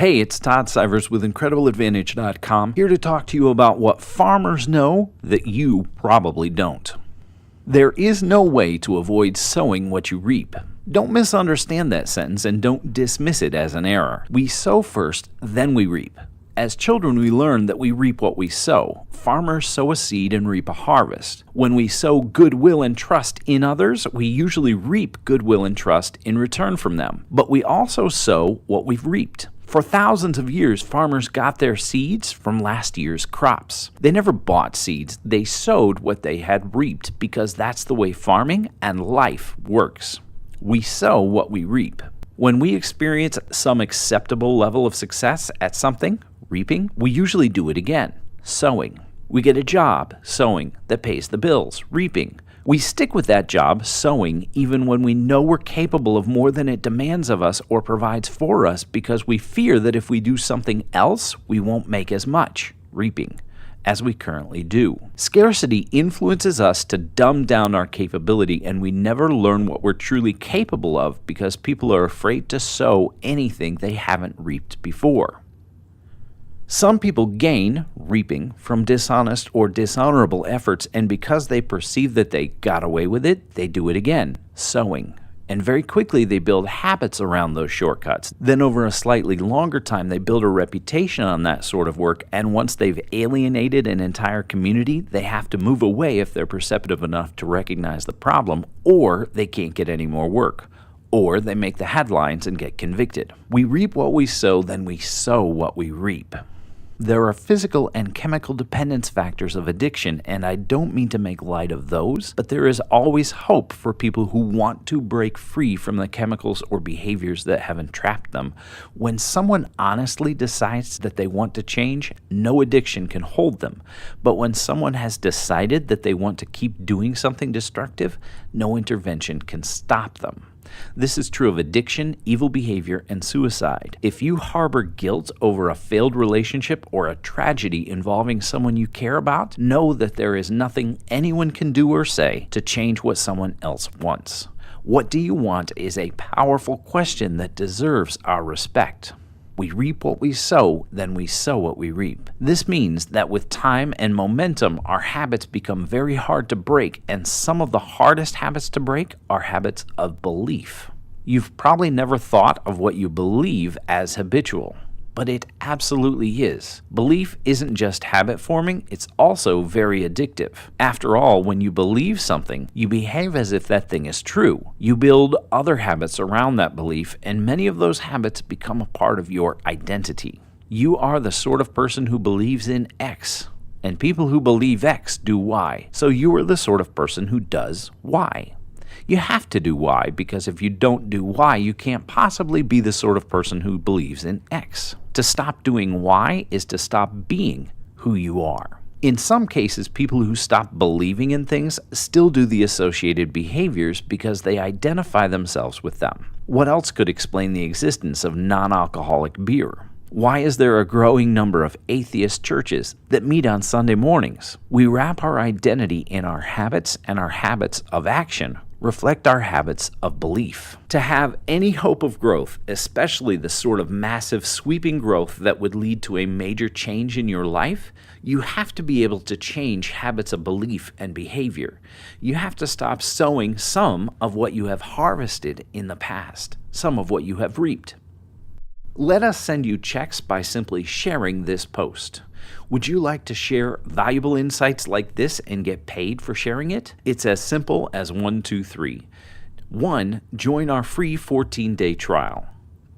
Hey, it's Todd Sivers with IncredibleAdvantage.com, here to talk to you about what farmers know that you probably don't. There is no way to avoid sowing what you reap. Don't misunderstand that sentence and don't dismiss it as an error. We sow first, then we reap. As children, we learn that we reap what we sow. Farmers sow a seed and reap a harvest. When we sow goodwill and trust in others, we usually reap goodwill and trust in return from them. But we also sow what we've reaped. For thousands of years, farmers got their seeds from last year's crops. They never bought seeds. They sowed what they had reaped because that's the way farming and life works. We sow what we reap. When we experience some acceptable level of success at something, reaping, we usually do it again, sowing. We get a job, sowing, that pays the bills, reaping. We stick with that job, sowing, even when we know we're capable of more than it demands of us or provides for us because we fear that if we do something else, we won't make as much, reaping, as we currently do. Scarcity influences us to dumb down our capability, and we never learn what we're truly capable of because people are afraid to sow anything they haven't reaped before. Some people gain, reaping, from dishonest or dishonorable efforts, and because they perceive that they got away with it, they do it again, sowing. And very quickly they build habits around those shortcuts. Then over a slightly longer time, they build a reputation on that sort of work, and once they've alienated an entire community, they have to move away if they're perceptive enough to recognize the problem, or they can't get any more work. Or they make the headlines and get convicted. We reap what we sow, then we sow what we reap. There are physical and chemical dependence factors of addiction, and I don't mean to make light of those, but there is always hope for people who want to break free from the chemicals or behaviors that have entrapped them. When someone honestly decides that they want to change, no addiction can hold them. But when someone has decided that they want to keep doing something destructive, no intervention can stop them. This is true of addiction, evil behavior, and suicide. If you harbor guilt over a failed relationship or a tragedy involving someone you care about, know that there is nothing anyone can do or say to change what someone else wants. What do you want is a powerful question that deserves our respect. We reap what we sow, then we sow what we reap. This means that with time and momentum, our habits become very hard to break, and some of the hardest habits to break are habits of belief. You've probably never thought of what you believe as habitual, but it absolutely is. Belief isn't just habit forming, it's also very addictive. After all, when you believe something, you behave as if that thing is true. You build other habits around that belief, and many of those habits become a part of your identity. You are the sort of person who believes in X, and people who believe X do Y. So you are the sort of person who does Y. You have to do Y, because if you don't do Y, you can't possibly be the sort of person who believes in X. To stop doing Y is to stop being who you are. In some cases, people who stop believing in things still do the associated behaviors because they identify themselves with them. What else could explain the existence of non-alcoholic beer? Why is there a growing number of atheist churches that meet on Sunday mornings? We wrap our identity in our habits, and our habits of action reflect our habits of belief. To have any hope of growth, especially the sort of massive sweeping growth that would lead to a major change in your life, you have to be able to change habits of belief and behavior. You have to stop sowing some of what you have harvested in the past, some of what you have reaped. Let us send you checks by simply sharing this post. Would you like to share valuable insights like this and get paid for sharing it? It's as simple as 1, 2, 3. 1. Join our free 14-day trial.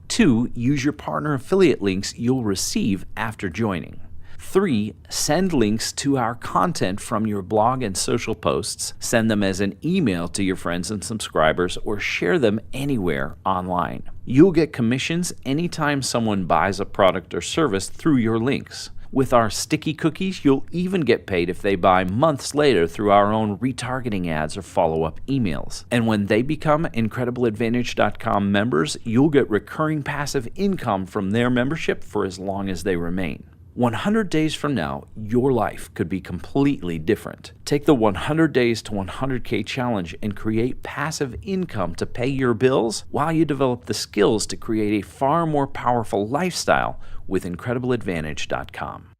2. Use your partner affiliate links you'll receive after joining. 3. Send links to our content from your blog and social posts. Send them as an email to your friends and subscribers, or share them anywhere online. You'll get commissions anytime someone buys a product or service through your links. With our sticky cookies, you'll even get paid if they buy months later through our own retargeting ads or follow-up emails. And when they become IncredibleAdvantage.com members, you'll get recurring passive income from their membership for as long as they remain. 100 days from now, your life could be completely different. Take the 100 Days to 100K challenge and create passive income to pay your bills while you develop the skills to create a far more powerful lifestyle with IncredibleAdvantage.com.